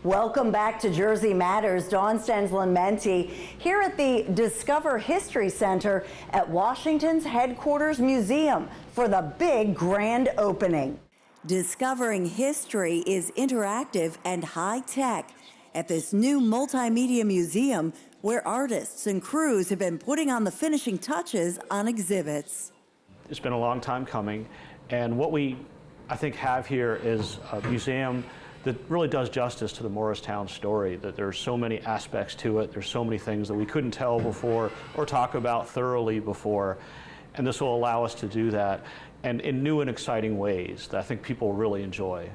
Welcome back to Jersey Matters. Dawn, Stensland, Mendte here at the Discover History Center at Washington's headquarters museum for the big grand opening. Discovering history is interactive and high-tech at this new multimedia museum where artists and crews have been putting on the finishing touches on exhibits. It's been a long time coming, and what we, I think, have here is a museum that really does justice to the Morristown story, that there's so many aspects to it, there's so many things that we couldn't tell before or talk about thoroughly before, and this will allow us to do that, and in new and exciting ways that I think people will really enjoy.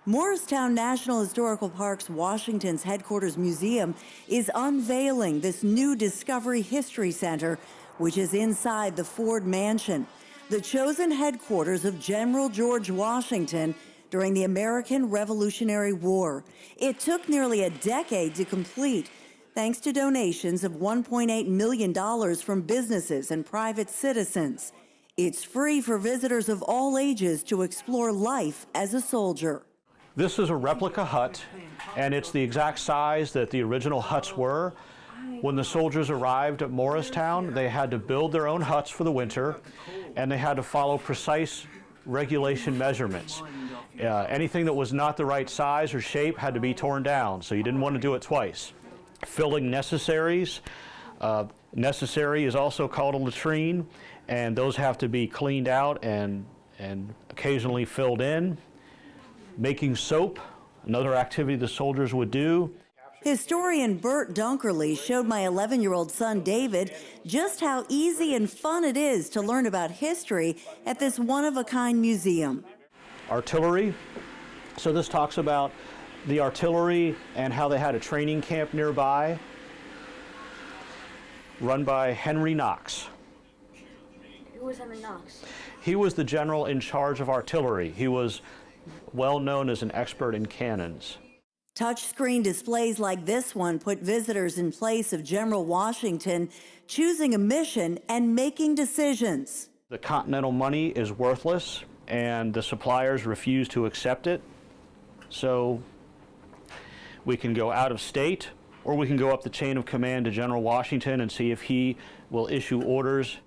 Morristown National Historical Park's Washington's headquarters museum is unveiling this new Discovery History Center, which is inside the Ford Mansion, the chosen headquarters of General George Washington during the American Revolutionary War. It took nearly a decade to complete, thanks to donations of $1.8 million from businesses and private citizens. It's free for visitors of all ages to explore life as a soldier. This is a replica hut, and it's the exact size that the original huts were. When the soldiers arrived at Morristown, they had to build their own huts for the winter, and they had to follow precise regulation measurements. Anything that was not the right size or shape had to be torn down, so you didn't want to do it twice. Filling necessaries. Necessary is also called a latrine, and those have to be cleaned out and occasionally filled in. Making soap, another activity the soldiers would do. Historian Bert Dunkerley showed my 11-year-old son David just how easy and fun it is to learn about history at this one-of-a-kind museum. Artillery. So this talks about the artillery and how they had a training camp nearby, run by Henry Knox. Who was Henry Knox? He was the general in charge of artillery. He was well known as an expert in cannons. Touchscreen displays like this one put visitors in place of General Washington choosing a mission and making decisions. The Continental money is worthless, and the suppliers refuse to accept it. So we can go out of state, or we can go up the chain of command to General Washington and see if he will issue orders.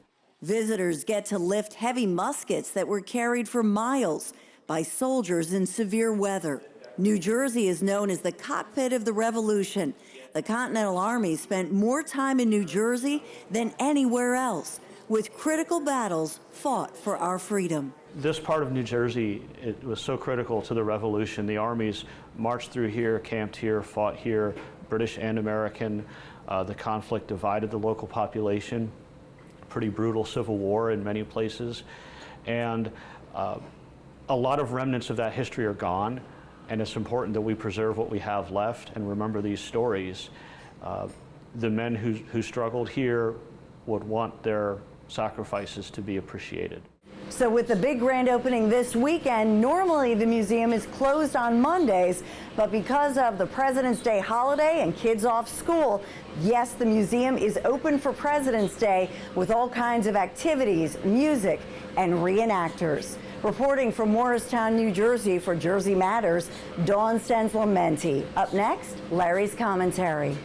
Visitors get to lift heavy muskets that were carried for miles by soldiers in severe weather. New Jersey is known as the Cockpit of the Revolution. The Continental Army spent more time in New Jersey than anywhere else, with critical battles fought for our freedom. This part of New Jersey, it was so critical to the Revolution. The armies marched through here, camped here, fought here, British and American. The conflict divided the local population. Pretty brutal civil war in many places. And a lot of remnants of that history are gone, and it's important that we preserve what we have left and remember these stories. The men who struggled here would want their sacrifices to be appreciated. So with the big grand opening this weekend, normally the museum is closed on Mondays, but because of the President's Day holiday and kids off school, yes, the museum is open for President's Day with all kinds of activities, music, and reenactors. Reporting from Morristown, New Jersey for Jersey Matters, Dawn, Stensland, Mendte. Up next, Larry's commentary.